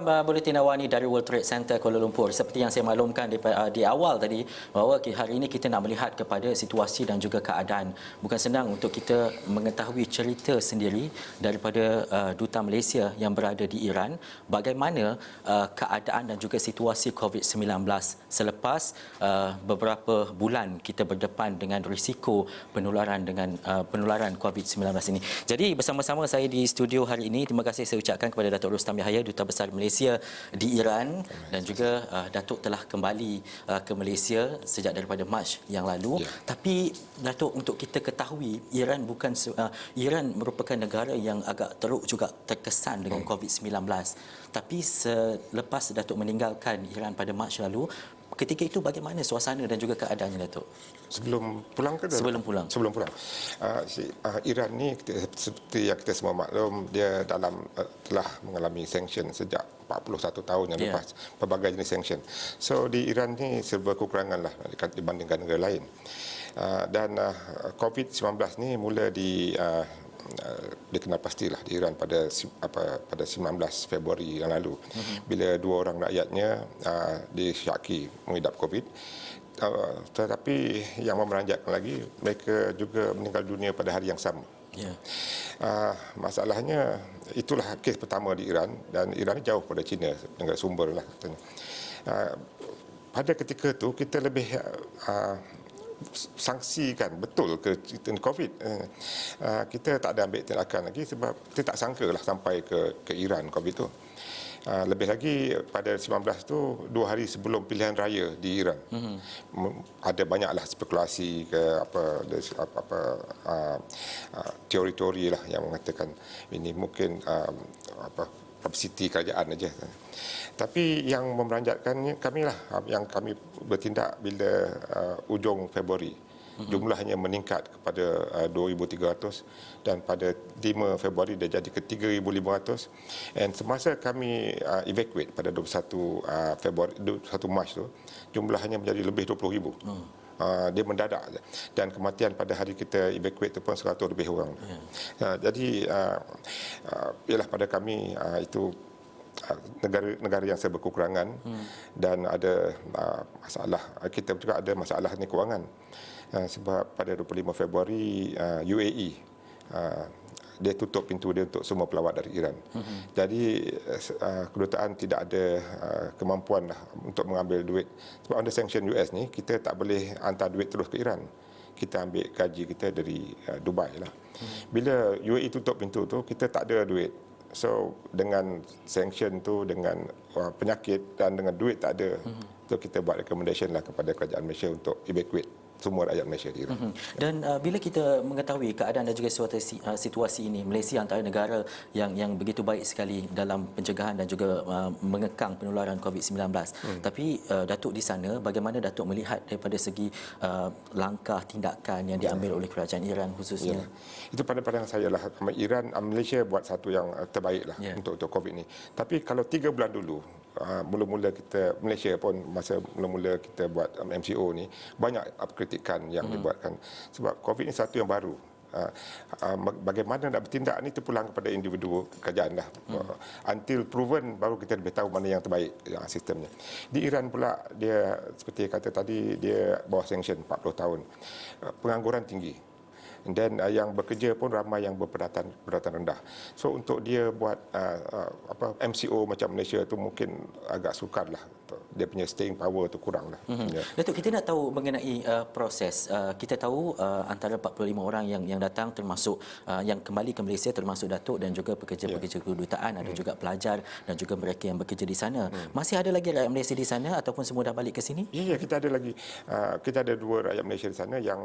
Program Buletin Awani dari World Trade Center Kuala Lumpur. Seperti yang saya maklumkan di awal tadi, bahawa hari ini kita nak melihat kepada situasi dan juga keadaan. Bukan senang untuk kita mengetahui cerita sendiri daripada Duta Malaysia yang berada di Iran, bagaimana keadaan dan juga situasi COVID-19 selepas beberapa bulan kita berdepan dengan risiko penularan penularan COVID-19 ini. Jadi bersama-sama saya di studio hari ini, terima kasih saya ucapkan kepada Datuk Rustam Yahya, Duta Besar Malaysia di Iran, dan juga Datuk telah kembali ke Malaysia sejak daripada Mac yang lalu. Ya. Tapi Datuk, untuk kita ketahui, Iran merupakan negara yang agak teruk juga terkesan dengan COVID-19. Tapi selepas Datuk meninggalkan Iran pada Mac lalu, ketika itu bagaimana suasana dan juga keadaannya, Datuk? Sebelum pulang ke? Sebelum pulang. Sebelum pulang. Iran ni seperti yang kita semua maklum, dia telah mengalami sanction sejak 41 tahun yang lepas, pelbagai jenis sanction. So di Iran ni serba kekurangan lah dibandingkan negara lain. Dan COVID-19 ni mula dikenal pastilah di Iran pada 19 Februari yang lalu, bila dua orang rakyatnya disyaki mengidap COVID. Tetapi yang memeranjatkan lagi, mereka juga meninggal dunia pada hari yang sama. Yeah. Masalahnya, itulah kes pertama di Iran, dan Iran ni jauh pada China, negara sumber lah katanya. Pada ketika itu kita lebih sangsikan betul ke COVID. Kita tak ada ambil tindakan lagi sebab kita tak sangka lah sampai ke Iran COVID itu. Lebih lagi pada 19 tu, 2 hari sebelum pilihan raya di Iran, ada banyaklah spekulasi ke teori-teori lah yang mengatakan ini mungkin publicity kerajaan aja. Tapi yang memeranjatkan kami lah, yang kami bertindak bila ujung Februari. Jumlahnya meningkat kepada 2,300, dan pada 5 Februari dia jadi ke 3,500. Dan semasa kami evacuate pada 21 Februari, 21 Mac tu, jumlahnya menjadi lebih 20,000. Dia mendadak, dan kematian pada hari kita evacuate tu pun 100 lebih orang. Jadi ialah pada kami itu negara yang serba kekurangan, dan ada masalah. Kita juga ada masalah ni kewangan. Sebab pada 25 Februari UAE dia tutup pintu dia untuk semua pelawat dari Iran. Jadi kedutaan tidak ada kemampuan lah untuk mengambil duit. Sebab under sanction US ni, kita tak boleh hantar duit terus ke Iran. Kita ambil gaji kita dari Dubai lah. Bila UAE tutup pintu tu, kita tak ada duit. So dengan sanction tu, dengan penyakit dan dengan duit tak ada, so kita buat recommendation lah kepada kerajaan Malaysia untuk evacuate semua rakyat Malaysia di Iran. Dan bila kita mengetahui keadaan dan juga situasi ini, Malaysia antara negara yang begitu baik sekali dalam pencegahan dan juga mengekang penularan COVID-19. Tapi Datuk di sana, bagaimana Datuk melihat daripada segi langkah tindakan yang diambil oleh kerajaan Iran khususnya? Itu pada pandangan saya lah, Iran, Malaysia buat satu yang terbaik lah untuk COVID ni. Tapi kalau 3 bulan dulu, mula-mula kita, Malaysia pun masa mula-mula kita buat MCO ni, banyak kritikan yang dibuatkan. Sebab COVID ni satu yang baru. Bagaimana nak bertindak ni terpulang kepada individu kerajaan lah. Until proven, baru kita lebih tahu mana yang terbaik sistemnya. Di Iran pula, dia seperti kata tadi, dia bawah sanction 40 tahun. Pengangguran tinggi. Dan yang bekerja pun ramai yang berpendapatan rendah. So untuk dia buat MCO macam Malaysia tu mungkin agak sukar lah. Dia punya staying power tu kurang lah. Datuk, kita nak tahu mengenai proses. Kita tahu antara 45 orang yang datang, termasuk yang kembali ke Malaysia, termasuk Datuk dan juga pekerja-pekerja kedutaan, ada juga pelajar dan juga mereka yang bekerja di sana. Masih ada lagi rakyat Malaysia di sana ataupun semua dah balik ke sini? Ya, kita ada lagi. Kita ada 2 rakyat Malaysia di sana yang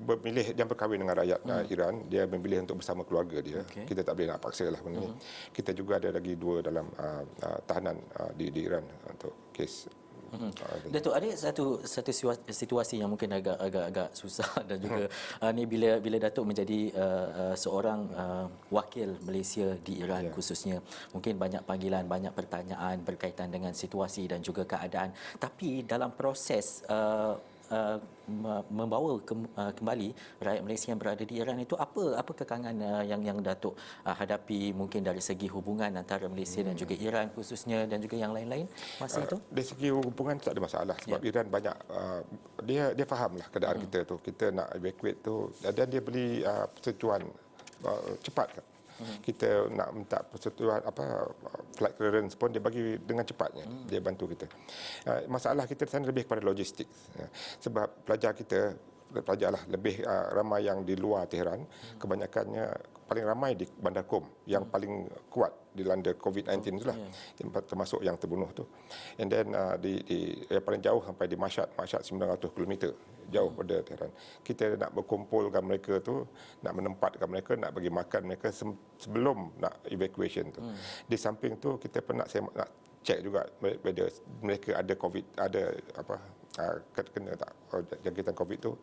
memilih, yang berkahwin dengan rakyat Iran. Dia memilih untuk bersama keluarga dia. Kita tak boleh nak paksa lah benda ni. Kita juga ada lagi 2 dalam tahanan di Iran untuk kes. Datuk, ada satu situasi yang mungkin agak susah dan juga ni bila Datuk menjadi seorang wakil Malaysia di Iran khususnya, mungkin banyak panggilan, banyak pertanyaan berkaitan dengan situasi dan juga keadaan. Tapi dalam proses membawa kembali rakyat Malaysia yang berada di Iran itu, apa kekangan yang Datuk hadapi mungkin dari segi hubungan antara Malaysia dan juga Iran khususnya, dan juga yang lain-lain masa itu? Dari segi hubungan tak ada masalah sebab Iran banyak dia fahamlah keadaan kita tu. Kita nak evacuate tu dan dia beli persetujuan cepat kan. Kita nak minta persetujuan flight clearance pun dia bagi dengan cepatnya. Dia bantu kita. Masalah kita di sana lebih kepada logistik. Sebab pelajarlah lebih ramai yang di luar Tehran, kebanyakannya paling ramai di Bandar Qom yang paling kuat dilanda COVID-19 itulah, termasuk yang terbunuh tu. And then yang paling jauh sampai di Mashhad 900 km jauh pada Tehran. Kita nak berkumpulkan mereka tu, nak menempatkan mereka, nak bagi makan mereka sebelum nak evacuation tu. Di samping tu kita pun nak cek juga whether mereka ada COVID, ada kena tak jangkitan COVID tu.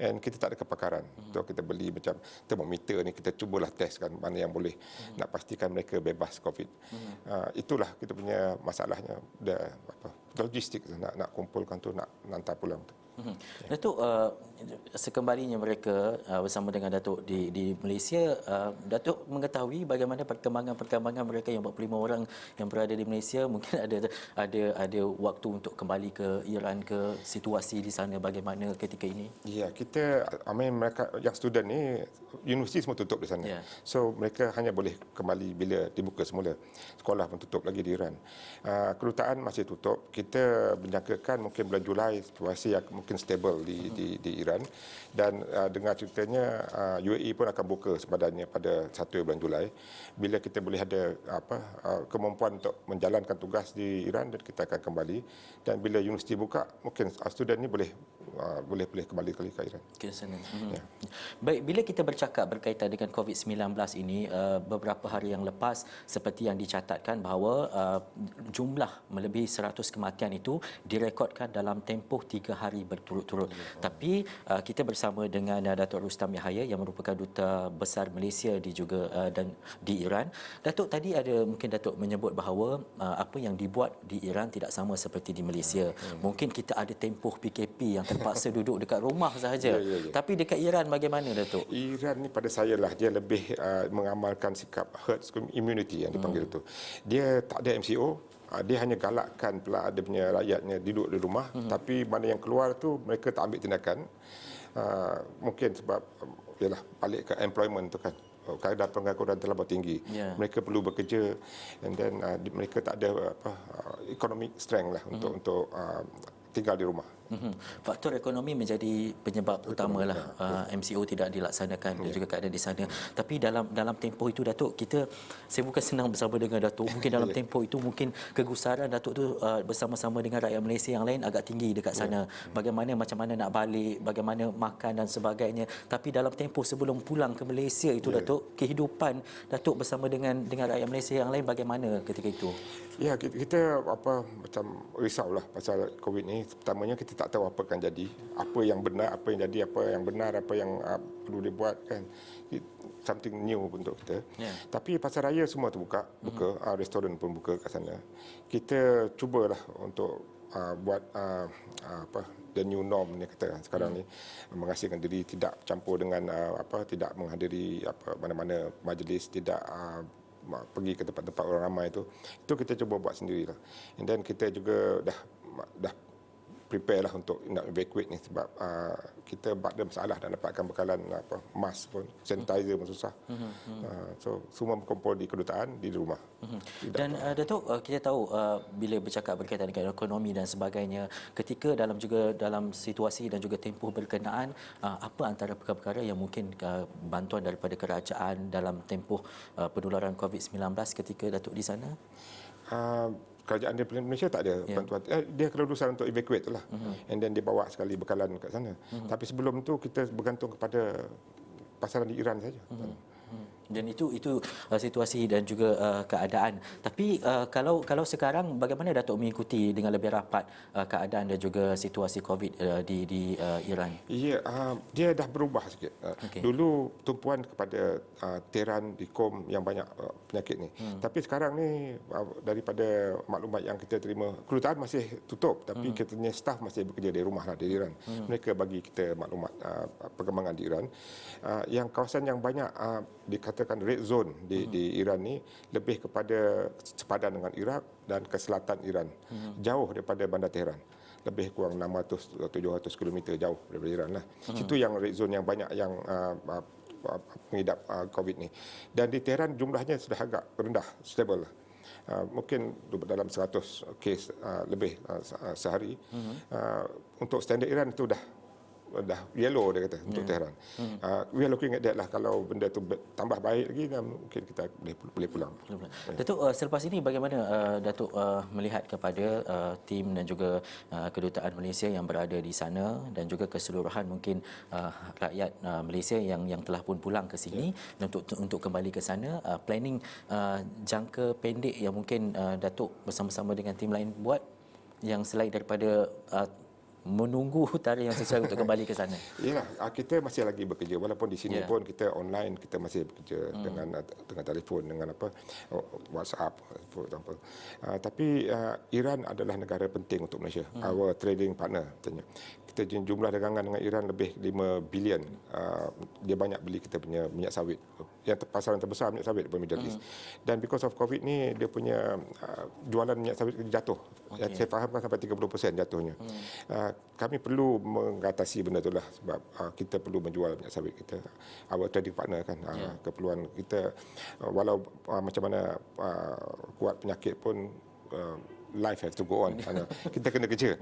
And kita tak ada kepakaran. Tu kita beli macam termometer ni, kita cubalah testkan mana yang boleh nak pastikan mereka bebas COVID. Itulah kita punya masalahnya, logistik nak kumpulkan tu, nak hantar pulang tu. Datuk, sekembalinya mereka bersama dengan Datuk di Malaysia, Datuk mengetahui bagaimana perkembangan mereka yang 45 orang yang berada di Malaysia, mungkin ada waktu untuk kembali ke Iran ke, situasi di sana bagaimana ketika ini? Ya, mereka yang student ni universiti semua tutup di sana. So mereka hanya boleh kembali bila dibuka semula. Sekolah pun tutup lagi di Iran. Kedutaan masih tutup. Kita menjangkakan mungkin bulan Julai situasi yang mungkin stable di Iran, dan dengar ceritanya UAE pun akan buka sepadannya pada 1 bulan Julai bila kita boleh ada kemampuan untuk menjalankan tugas di Iran, dan kita akan kembali. Dan bila universiti buka, mungkin student ni boleh kembali ke Iran. Ke sana. Baik, bila kita bercakap berkaitan dengan COVID-19 ini, beberapa hari yang lepas seperti yang dicatatkan bahawa jumlah melebihi 100 kematian itu direkodkan dalam tempoh 3 hari berturut-turut. Tapi kita bersama dengan Datuk Rustam Yahaya yang merupakan Duta Besar Malaysia dan di Iran. Datuk tadi mungkin Datuk menyebut bahawa apa yang dibuat di Iran tidak sama seperti di Malaysia. Mungkin kita ada tempoh PKP yang terpaksa duduk dekat rumah sahaja. Tapi dekat Iran bagaimana, Datuk? Iran ni pada saya lah, dia lebih mengamalkan sikap herd immunity yang dipanggil tu. Dia tak ada MCO. Dia hanya galakkan pula dia punya rakyatnya duduk di rumah, tapi mana yang keluar tu mereka tak ambil tindakan. Mungkin sebab yalah, balik ke employment tu kan, kadar pengangguran terlalu tinggi. Mereka perlu bekerja, and then mereka tak ada economic strength lah untuk tinggal di rumah. Faktor ekonomi menjadi penyebab utamalah MCO tidak dilaksanakan dan juga keadaan di sana. Tapi dalam tempoh itu, Datuk, saya bukan senang bersama dengan Datuk. Mungkin dalam tempoh itu mungkin kegusaran Datuk tu bersama-sama dengan rakyat Malaysia yang lain agak tinggi dekat sana. Macam mana nak balik, bagaimana makan dan sebagainya. Tapi dalam tempoh sebelum pulang ke Malaysia itu, Datuk, kehidupan Datuk bersama dengan rakyat Malaysia yang lain bagaimana ketika itu? Ya, kita macam risaulah pasal COVID ni. Pertamanya kita tak tahu apa akan jadi, apa yang benar, apa yang jadi, apa yang benar, apa yang perlu dibuat kan. Something new untuk kita. Tapi pasar raya semua terbuka, restoran pun buka kat sana. Kita cubalah untuk buat the new norm ni kata sekarang ni, mengasingkan diri, tidak campur dengan tidak menghadiri mana-mana majlis, tidak pergi ke tempat-tempat orang ramai itu kita cuba buat sendirilah. And then kita juga dah prepare lah untuk nak evacuate ni, sebab kita ada masalah nak dapatkan bekalan mask pun, sanitizer pun susah. So semua berkumpul di kedutaan, di rumah. Dan Datuk, kita tahu bila bercakap berkaitan dengan ekonomi dan sebagainya, ketika dalam situasi dan juga tempoh berkenaan, apa antara perkara-perkara yang mungkin bantuan daripada kerajaan dalam tempoh penularan COVID-19 ketika Datuk di sana? Kerajaan di Malaysia tak ada bantuan. Dia kelulusan untuk evacuate tu lah. And then dia bawa sekali bekalan kat sana. Tapi sebelum tu kita bergantung kepada pasaran di Iran saja. Dan itu situasi dan juga keadaan. Tapi kalau sekarang bagaimana Datuk mengikuti dengan lebih rapat keadaan dan juga situasi COVID di Iran? Ya, dia dah berubah sikit. Okey. Dulu tumpuan kepada Tehran di Qom yang banyak penyakit ni. Tapi sekarang ni daripada maklumat yang kita terima, kedutaan masih tutup tapi kita punya staf masih bekerja dari rumah lah di Iran. Mereka bagi kita maklumat perkembangan di Iran. Yang kawasan yang banyak dikatakan red zone di Iran ni lebih kepada sepadan dengan Iraq dan ke selatan Iran. Jauh daripada bandar Tehran. Lebih kurang 600-700 km jauh daripada Iran lah. Situ yang red zone yang banyak yang mengidap COVID ni. Dan di Tehran jumlahnya sudah agak rendah, stable lah. Mungkin dalam 100 kes lebih sehari. Untuk standard Iran itu dah yellow dia kata untuk Tehran. We are looking at that lah, kalau benda tu tambah baik lagi dan mungkin kita boleh pulang. Datuk, selepas ini bagaimana Datuk melihat kepada tim dan juga kedutaan Malaysia yang berada di sana dan juga keseluruhan mungkin rakyat Malaysia yang telah pun pulang ke sini dan untuk kembali ke sana, planning jangka pendek yang mungkin Datuk bersama-sama dengan tim lain buat yang selain daripada menunggu tarikh yang sesuai untuk kembali ke sana. Yalah, kita masih lagi bekerja walaupun di sini pun kita online, kita masih bekerja dengan telefon, dengan WhatsApp apa. Tapi Iran adalah negara penting untuk Malaysia, our trading partner katanya. Kita jumlah dagangan dengan Iran lebih 5 bilion. Dia banyak beli kita punya minyak sawit. Yang pasaran terbesar minyak sawit daripada Middle East. Dan because of COVID ni dia punya jualan minyak sawit jatuh. Yang saya fahamkan sampai 30% jatuhnya. Kami perlu mengatasi benda itulah sebab kita perlu menjual minyak sawit kita. Our trading partner kan, keperluan kita walau macam mana kuat penyakit pun life has to go on. Kita kena kerja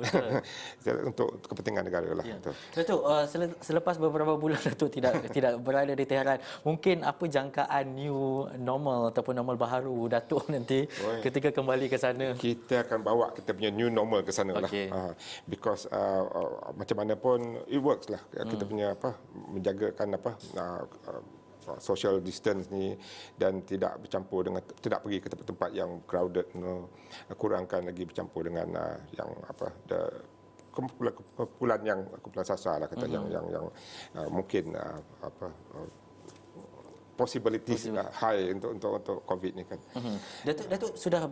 untuk kepentingan negara lah. Ya. Datuk, selepas beberapa bulan Datuk tidak berada di Tehran, mungkin apa jangkaan new normal ataupun normal baharu Datuk nanti ketika kembali ke sana? Kita akan bawa kita punya new normal ke sana lah. Because macam mana pun it works lah. Kita punya menjagakan social distance ni dan tidak bercampur dengan, tidak pergi ke tempat-tempat yang crowded, kurangkan lagi bercampur dengan yang kumpulan yang kumpulan sasar lah kata, yang mungkin possibilities high untuk COVID ni kan. Datuk sudah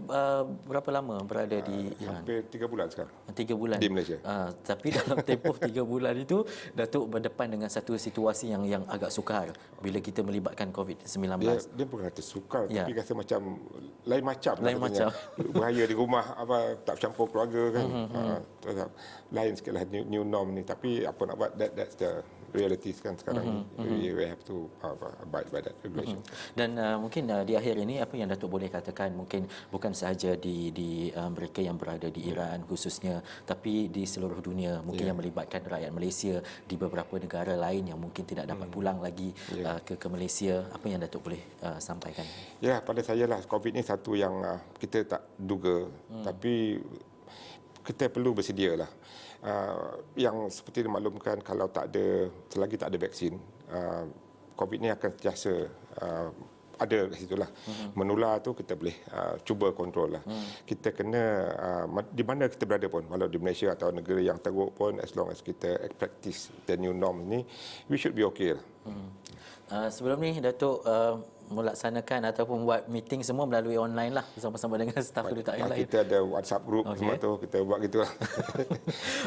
berapa lama berada di Iran? Hampir 3 bulan sekarang. 3 bulan di Malaysia. Tapi dalam tempoh 3 bulan itu Datuk berdepan dengan satu situasi yang agak sukar bila kita melibatkan COVID-19. Dia bukan kata sukar, tapi rasa macam lain macam. Bahaya di rumah, tak bercampur keluarga kan. Lain sikitlah new norm ni, tapi apa nak buat, that's the realities kan sekarang. We have to abide by that regulation. Dan mungkin di akhir ini apa yang Datuk boleh katakan, mungkin bukan sahaja di mereka yang berada di Iran khususnya, tapi di seluruh dunia mungkin yang melibatkan rakyat Malaysia di beberapa negara lain yang mungkin tidak dapat pulang lagi ke Malaysia, apa yang Datuk boleh sampaikan? Ya, pada saya lah COVID ni satu yang kita tak duga, tapi kita perlu bersedia lah. Yang seperti dimaklumkan, kalau selagi tak ada vaksin, COVID ni akan sentiasa ada di situlah. Menular tu kita boleh cuba kontrol lah. Kita kena di mana kita berada pun, walau di Malaysia atau negara yang teruk pun, as long as kita practice the new norm ni, we should be okay lah. Sebelum ni Datuk melaksanakan ataupun buat meeting semua melalui online lah bersama-sama dengan staf kedutaan yang lain. Kita ada WhatsApp group semua tu, kita buat gitulah.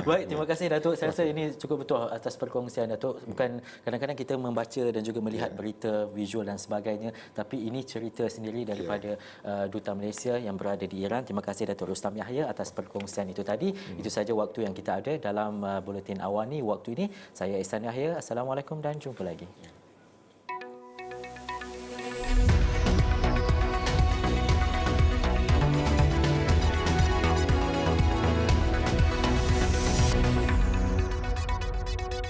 Baik, terima kasih Datuk. Saya rasa ini cukup betul atas perkongsian Datuk. Bukan kadang-kadang kita membaca dan juga melihat berita visual dan sebagainya, tapi ini cerita sendiri daripada Duta Malaysia yang berada di Iran. Terima kasih Datuk Rustam Yahya atas perkongsian itu tadi. Itu saja waktu yang kita ada dalam buletin awal ni waktu ini. Saya Ihsan Yahya. Assalamualaikum dan jumpa lagi.